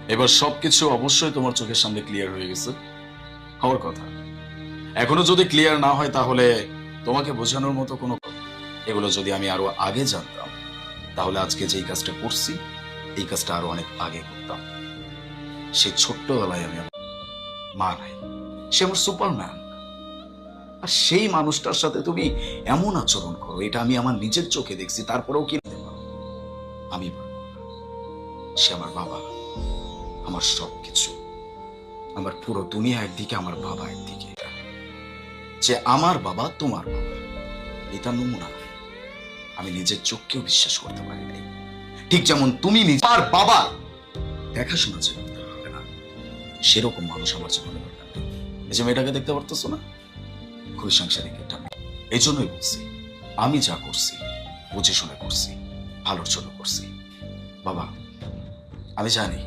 এবার সবকিছু অবশ্যই তোমার চোখের সামনে ক্লিয়ার হয়ে গেছে হওয়ার কথা। এখনো যদি ক্লিয়ার না হয় তাহলে তোমাকে বোঝানোর মতো কোনো, এগুলো যদি আমি আরো আগে জানতাম তাহলে আজকে যেই কাজটা করছি এই কাজটা আরো অনেক আগে করতাম। সেই ছোট্টবেলায় আমি আমার মা নাই, সে আমার সুপারম্যান। আর সেই মানুষটার সাথে তুমি এমন আচরণ করো, এটা আমি আমার নিজের চোখে দেখছি, তারপরেও কি নিতে পারো? আমি পারবো না। সে আমার বাবা, আমার সবকিছু, আমার পুরো দুনিয়া একদিকে, আমার বাবা একদিকে। এটা যে আমার বাবা তোমার বাবা, এটা নমুনা আমি নিজের চোখকেও বিশ্বাস করতে পারি নাই। ঠিক যেমন তুমি নিজের বাবা দেখাশোনা যে করতে পারবে না, সেরকম মানুষ আমার জীবনে দরকার নেই। এই যে মেয়েটাকে দেখতে পারতেছো না, খুবই সাংসারিক একটা মেয়ে। এই জন্যই বলছি, আমি যা করছি বুঝে শুনে করছি, ভালোর জন্য করছি। বাবা, আমি জানি